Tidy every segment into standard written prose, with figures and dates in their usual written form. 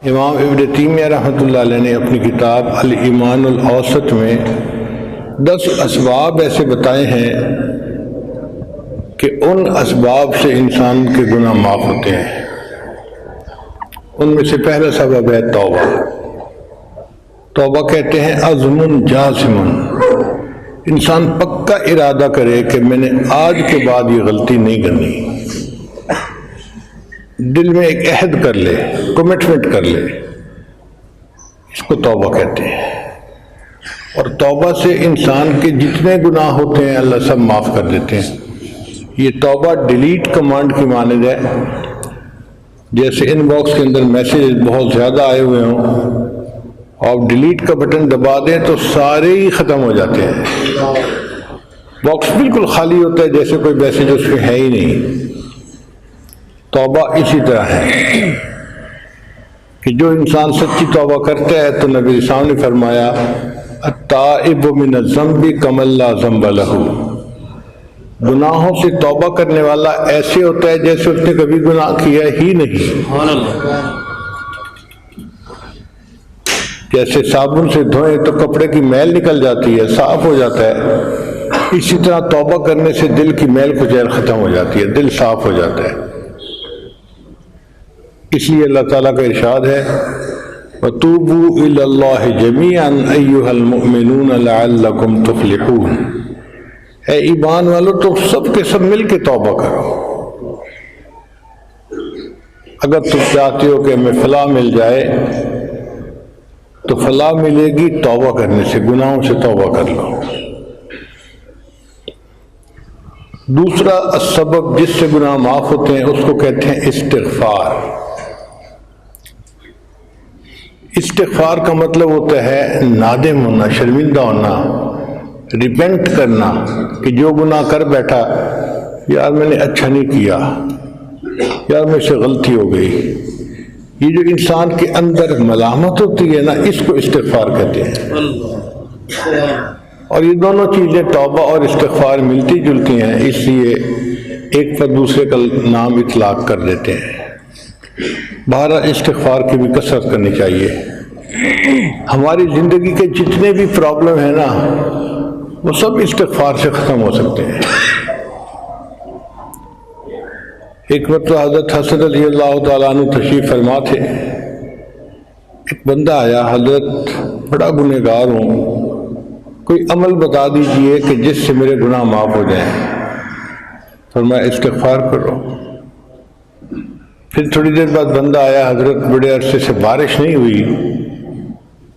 امام ابن تیمیہ رحمۃ اللہ علیہ نے اپنی کتاب الایمان الاوسط میں 10 اسباب ایسے بتائے ہیں کہ ان اسباب سے انسان کے گناہ معاف ہوتے ہیں۔ ان میں سے پہلا سبب ہے توبہ۔ توبہ کہتے ہیں عزم جازم، انسان پکا ارادہ کرے کہ میں نے آج کے بعد یہ غلطی نہیں کرنی، دل میں ایک عہد کر لے، کمٹمنٹ کر لے، اس کو توبہ کہتے ہیں۔ اور توبہ سے انسان کے جتنے گناہ ہوتے ہیں اللہ سب معاف کر دیتے ہیں۔ یہ توبہ ڈیلیٹ کمانڈ کی مانند ہے، جیسے ان باکس کے اندر میسیج بہت زیادہ آئے ہوئے ہوں، آپ ڈیلیٹ کا بٹن دبا دیں تو سارے ہی ختم ہو جاتے ہیں، باکس بالکل خالی ہوتا ہے جیسے کوئی میسیج اس میں ہے ہی نہیں۔ توبہ اسی طرح ہے کہ جو انسان سچی توبہ کرتا ہے تو نبی اسلام نے فرمایا التائب من الذنب کمن لا ذنب لہ، گناہوں سے توبہ کرنے والا ایسے ہوتا ہے جیسے اس نے کبھی گناہ کیا ہی نہیں۔ جیسے صابن سے دھوئیں تو کپڑے کی میل نکل جاتی ہے، صاف ہو جاتا ہے، اسی طرح توبہ کرنے سے دل کی میل کچیل ختم ہو جاتی ہے، دل صاف ہو جاتا ہے۔ اس لیے اللہ تعالیٰ کا ارشاد ہے وَتُوبُوا إِلَى اللَّهِ جَمِيعًا أَيُّهَا الْمُؤْمِنُونَ لَعَلَّكُمْ تُفْلِحُونَ، اے ایمان والو تم سب کے سب مل کے توبہ کرو۔ اگر تم چاہتے ہو کہ ہمیں فلاح مل جائے تو فلاح ملے گی توبہ کرنے سے، گناہوں سے توبہ کر لو۔ دوسرا سبب جس سے گناہ معاف ہوتے ہیں اس کو کہتے ہیں استغفار۔ استغفار کا مطلب ہوتا ہے نادم ہونا، شرمندہ ہونا، ریپینٹ کرنا کہ جو گناہ کر بیٹھا یار میں نے اچھا نہیں کیا، یار مجھ سے غلطی ہو گئی۔ یہ جو انسان کے اندر ملامت ہوتی ہے نا، اس کو استغفار کہتے ہیں۔ اور یہ دونوں چیزیں توبہ اور استغفار ملتی جلتی ہیں، اس لیے ایک پر دوسرے کا نام اطلاق کر دیتے ہیں۔ بہرحال استغفار کی بھی کثرت کرنی چاہیے۔ ہماری زندگی کے جتنے بھی پرابلم ہیں نا وہ سب استغفار سے ختم ہو سکتے ہیں۔ ایک مرتبہ حضرت حسن رضی اللہ تعالیٰ عنہ تشریف فرما تھے، ایک بندہ آیا، حضرت بڑا گنہگار ہوں، کوئی عمل بتا دیجئے کہ جس سے میرے گناہ معاف ہو جائیں۔ فرمایا استغفار کرو۔ پھر تھوڑی دیر بعد بندہ آیا، حضرت بڑے عرصے سے بارش نہیں ہوئی،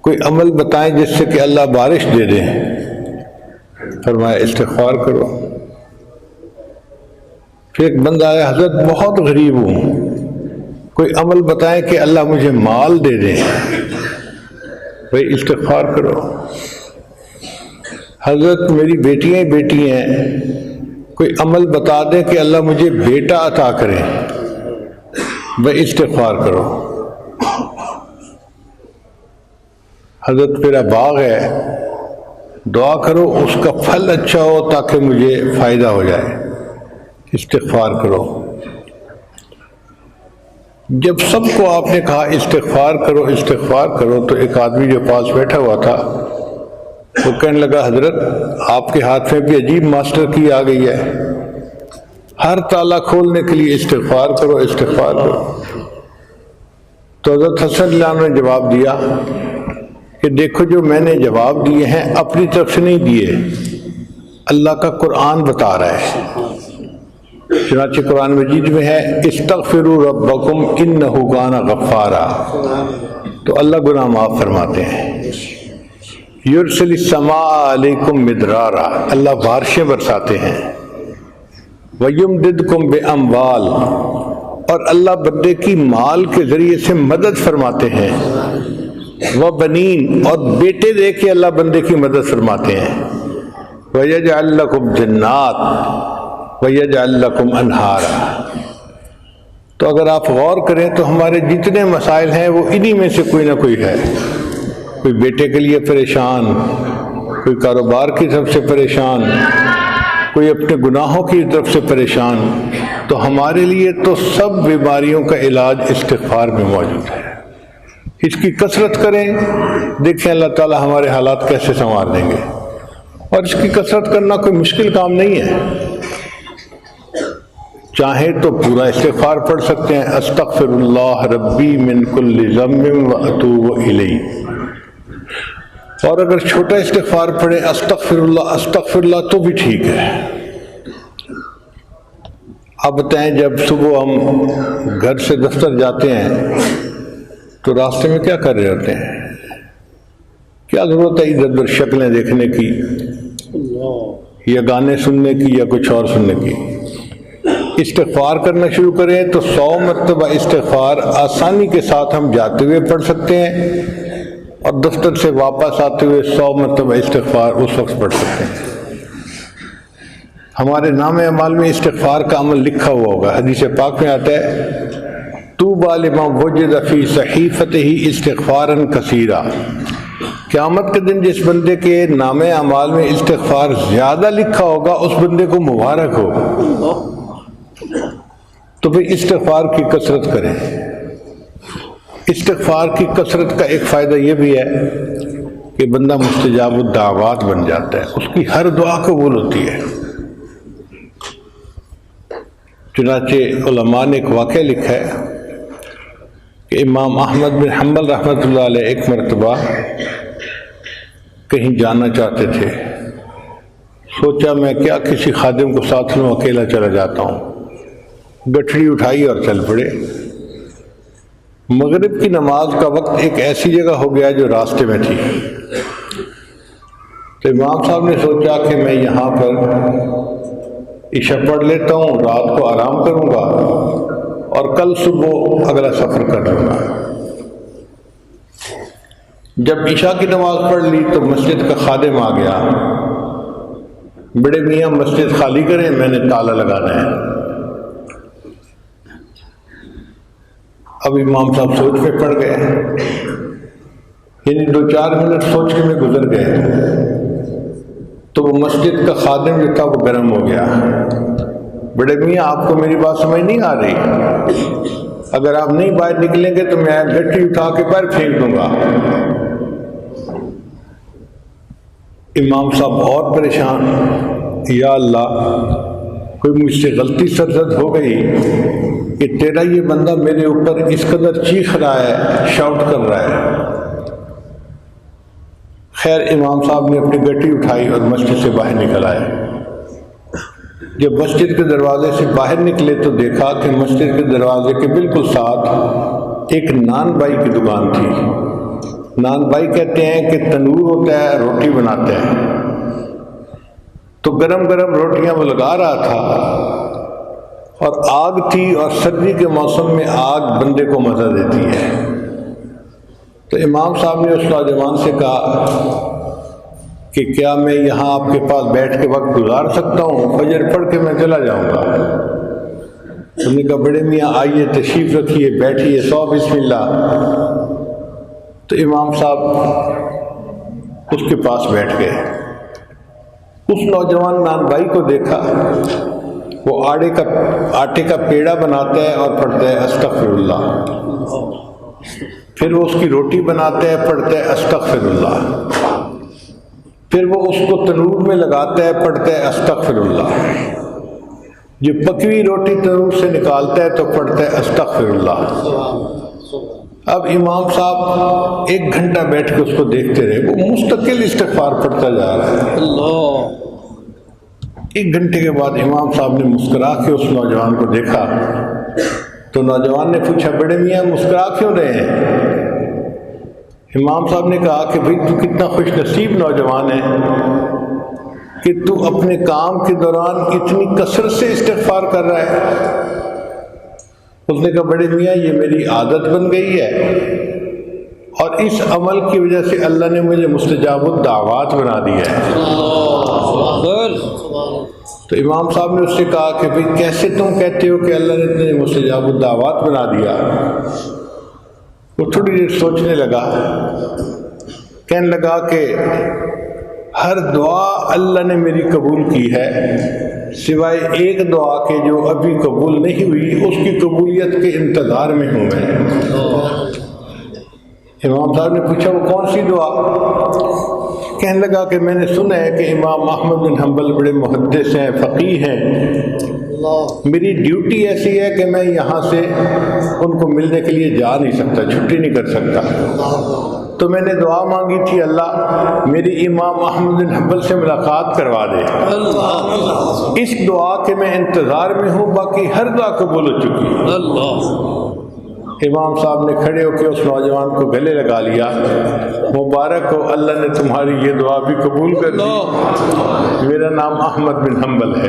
کوئی عمل بتائیں جس سے کہ اللہ بارش دے دیں۔ فرمایا استغفار کرو۔ پھر ایک بندہ آیا، حضرت بہت غریب ہوں، کوئی عمل بتائیں کہ اللہ مجھے مال دے دیں۔ بھائی استغفار کرو۔ حضرت میری بیٹیاں ہی بیٹی ہیں، کوئی عمل بتا دیں کہ اللہ مجھے بیٹا عطا کرے۔ بھائی استغفار کرو۔ حضرت میرا باغ ہے، دعا کرو اس کا پھل اچھا ہو تاکہ مجھے فائدہ ہو جائے۔ استغفار کرو۔ جب سب کو آپ نے کہا استغفار کرو استغفار کرو تو ایک آدمی جو پاس بیٹھا ہوا تھا وہ کہنے لگا حضرت آپ کے ہاتھ میں بھی عجیب ماسٹر کی آ گئی ہے، ہر تالا کھولنے کے لیے استغفار کرو استغفار کرو۔ تو حضرت حسن اللہ عنہ نے جواب دیا کہ دیکھو جو میں نے جواب دیے ہیں اپنی طرف سے نہیں دیے، اللہ کا قرآن بتا رہا ہے۔ چنانچہ قرآن مجید میں ہے استغفروا ربکم انہ کان غفارا، تو اللہ گناہ معاف فرماتے ہیں۔ یرسل السماء علیکم مدرارا، اللہ بارشیں برساتے ہیں۔ وَيُمْدِدْكُمْ بِأَمْوَالٍ، اور اللہ بندے کی مال کے ذریعے سے مدد فرماتے ہیں۔ وَبَنِينَ، اور بیٹے دے کے اللہ بندے کی مدد فرماتے ہیں۔ وَيَجْعَلْ لَكُمْ جَنَّاتٍ وَيَجْعَلْ لَكُمْ أَنْهَارًا۔ تو اگر آپ غور کریں تو ہمارے جتنے مسائل ہیں وہ انہی میں سے کوئی نہ کوئی ہے۔ کوئی بیٹے کے لیے پریشان، کوئی کاروبار کی طرف سے پریشان، کوئی اپنے گناہوں کی طرف سے پریشان، تو ہمارے لیے تو سب بیماریوں کا علاج استغفار میں موجود ہے۔ اس کی کثرت کریں، دیکھیں اللہ تعالیٰ ہمارے حالات کیسے سنوار دیں گے۔ اور اس کی کثرت کرنا کوئی مشکل کام نہیں ہے، چاہے تو پورا استغفار پڑھ سکتے ہیں، استغفر اللہ ربی من کل ذنب واتوب الیہ، اور اگر چھوٹا استغفار پڑھیں استغفر اللہ تو بھی ٹھیک ہے۔ اب بتائیں جب صبح ہم گھر سے دفتر جاتے ہیں تو راستے میں کیا کر رہے ہوتے ہیں؟ کیا ضرورت ہے ادھر ادھر شکلیں دیکھنے کی یا گانے سننے کی یا کچھ اور سننے کی؟ استغفار کرنا شروع کریں تو 100 مرتبہ استغفار آسانی کے ساتھ ہم جاتے ہوئے پڑھ سکتے ہیں، اور دفتر سے واپس آتے ہوئے 100 مرتبہ استغفار اس وقت پڑھ سکتے ہیں۔ ہمارے نام اعمال میں استغفار کا عمل لکھا ہوا ہوگا، حدیث پاک میں آتا ہے طوبی لمن وجد فی صحیفتہ استغفارا کثیرا، قیامت کے دن جس بندے کے نام اعمال میں استغفار زیادہ لکھا ہوگا اس بندے کو مبارک ہو۔ تو پھر استغفار کی کثرت کریں۔ استغفار کی کثرت کا ایک فائدہ یہ بھی ہے کہ بندہ مستجاب الدعوات بن جاتا ہے، اس کی ہر دعا قبول ہوتی ہے۔ چنانچہ علماء نے ایک واقعہ لکھا ہے کہ امام احمد بن حنبل رحمۃ اللہ علیہ ایک مرتبہ کہیں جانا چاہتے تھے، سوچا میں کیا کسی خادم کو ساتھ لوں، اکیلا چلا جاتا ہوں، گٹھڑی اٹھائی اور چل پڑے۔ مغرب کی نماز کا وقت ایک ایسی جگہ ہو گیا جو راستے میں تھی، تو امام صاحب نے سوچا کہ میں یہاں پر عشاء پڑھ لیتا ہوں، رات کو آرام کروں گا اور کل صبح اگلا سفر کر لوں گا۔ جب عشاء کی نماز پڑھ لی تو مسجد کا خادم آ گیا، بڑے میاں مسجد خالی کریں، میں نے تالا لگانا ہے۔ اب امام صاحب سوچ میں پڑ گئے، یعنی 2-4 منٹ سوچنے میں گزر گئے تو وہ مسجد کا خادم جو تھا وہ گرم ہو گیا، بڑے میاں آپ کو میری بات سمجھ نہیں آ رہی، اگر آپ نہیں باہر نکلیں گے تو میں گٹھی اٹھا کے باہر پھینک دوں گا۔ امام صاحب اور پریشان، یا اللہ کوئی مجھ سے غلطی سرزد ہو گئی کہ تیرا یہ بندہ میرے اوپر اس قدر چیخ رہا ہے، شاؤٹ کر رہا ہے۔ خیر امام صاحب نے اپنی گٹی اٹھائی اور مسجد سے باہر نکل آئے۔ جب مسجد کے دروازے سے باہر نکلے تو دیکھا کہ مسجد کے دروازے کے بالکل ساتھ ایک نان بائی کی دکان تھی۔ نان بائی کہتے ہیں کہ تنور ہوتا ہے، روٹی بناتا ہے، تو گرم گرم روٹیاں وہ لگا رہا تھا، اور آگ تھی اور سردی کے موسم میں آگ بندے کو مزہ دیتی ہے۔ تو امام صاحب نے اس نوجوان سے کہا کہ کیا میں یہاں آپ کے پاس بیٹھ کے وقت گزار سکتا ہوں، فجر پڑھ کے میں چلا جاؤں گا۔ انہوں نے کہا بڑے میاں آئیے، تشریف رکھیے، بیٹھیے، سو بسم اللہ۔ تو امام صاحب اس کے پاس بیٹھ گئے۔ اس نوجوان نان بھائی کو دیکھا، وہ آٹے کا پیڑا بناتا ہے اور پڑھتا ہے استغفر اللہ، پھر وہ اس کی روٹی بناتا ہے، پڑھتا ہے استغفر اللہ، پھر وہ اس کو تنور میں لگاتا ہے، پڑھتا ہے استغفر اللہ، جو پکی روٹی تنور سے نکالتا ہے تو پڑھتا ہے استغفر اللہ۔ اب امام صاحب 1 گھنٹہ بیٹھ کے اس کو دیکھتے رہے، وہ مستقل استغفار پڑھتا جا رہا ہے۔ 1 گھنٹے کے بعد امام صاحب نے مسکرا کے اس نوجوان کو دیکھا، تو نوجوان نے پوچھا بڑے میاں مسکرا کیوں رہے ہیں؟ امام صاحب نے کہا کہ بھئی تو کتنا خوش نصیب نوجوان ہے کہ تو اپنے کام کے دوران اتنی کثرت سے استغفار کر رہا ہے۔ اس نے کہا بڑے میاں یہ میری عادت بن گئی ہے، اور اس عمل کی وجہ سے اللہ نے مجھے مستجاب الدعوات بنا دیا ہے۔ تو امام صاحب نے اس سے کہا کہ بھئی کیسے تم کہتے ہو کہ اللہ نے تمہیں مستجاب الدعوات بنا دیا؟ وہ تھوڑی دیر سوچنے لگا، کہنے لگا کہ ہر دعا اللہ نے میری قبول کی ہے، سوائے ایک دعا کے جو ابھی قبول نہیں ہوئی، اس کی قبولیت کے انتظار میں ہوں میں۔ امام صاحب نے پوچھا وہ کون سی دعا؟ کہنے لگا کہ میں نے سنا ہے کہ امام احمد بن حنبل بڑے محدث ہیں، فقیہ ہیں، میری ڈیوٹی ایسی ہے کہ میں یہاں سے ان کو ملنے کے لیے جا نہیں سکتا، چھٹی نہیں کر سکتا، تو میں نے دعا مانگی تھی اللہ میری امام احمد بن حنبل سے ملاقات کروا دے۔ اس دعا کے میں انتظار میں ہوں، باقی ہر دعا قبول ہو چکی۔ امام صاحب نے کھڑے ہو کے اس نوجوان کو گلے لگا لیا، مبارک ہو، اللہ نے تمہاری یہ دعا بھی قبول کر لی، میرا نام احمد بن حنبل ہے۔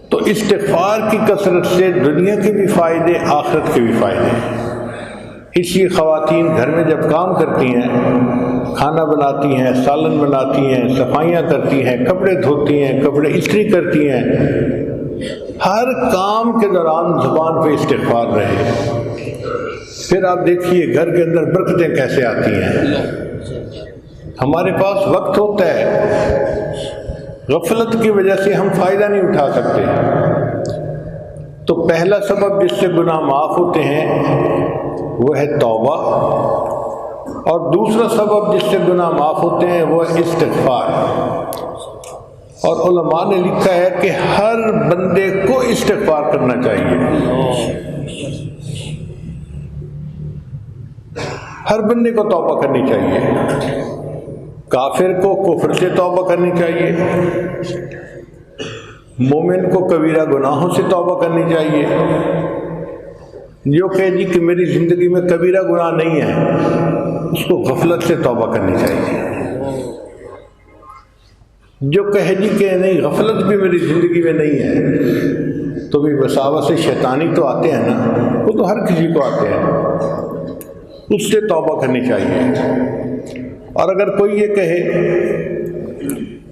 تو استغفار کی کثرت سے دنیا کے بھی فائدے، آخرت کے بھی فائدے۔ اس لیے خواتین گھر میں جب کام کرتی ہیں، کھانا بناتی ہیں، سالن بناتی ہیں، صفائیاں کرتی ہیں، کپڑے دھوتی ہیں، کپڑے استری کرتی ہیں، ہر کام کے دوران زبان پہ استغفار رہے، پھر آپ دیکھیے گھر کے اندر برکتیں کیسے آتی ہیں۔ ہمارے پاس وقت ہوتا ہے، غفلت کی وجہ سے ہم فائدہ نہیں اٹھا سکتے، تو پہلا سبب جس سے گناہ معاف ہوتے ہیں وہ ہے توبہ، اور دوسرا سبب جس سے گناہ معاف ہوتے ہیں وہ ہے استغفار۔ اور علماء نے لکھا ہے کہ ہر بندے کو استغفار کرنا چاہیے، ہر بندے کو توبہ کرنی چاہیے، کافر کو کفر سے توبہ کرنی چاہیے، مومن کو کبیرہ گناہوں سے توبہ کرنی چاہیے۔ جو کہے جی کہ میری زندگی میں کبیرہ گناہ نہیں ہے، اس کو غفلت سے توبہ کرنی چاہیے۔ جو کہے جی کہ نہیں غفلت بھی میری زندگی میں نہیں ہے، تو بھی وساوس سے شیطانی تو آتے ہیں نا، وہ تو ہر کسی کو آتے ہیں، اس سے توبہ کرنی چاہیے۔ اور اگر کوئی یہ کہے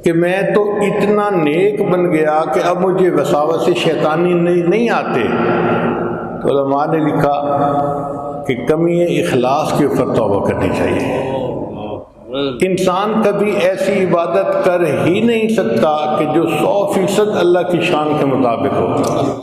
کہ میں تو اتنا نیک بن گیا کہ اب مجھے وساوس سے شیطانی نہیں آتے، تو علماء نے لکھا کہ کمی اخلاص کے اوپر توبہ کرنی چاہیے۔ انسان کبھی ایسی عبادت کر ہی نہیں سکتا کہ جو 100% اللہ کی شان کے مطابق ہو۔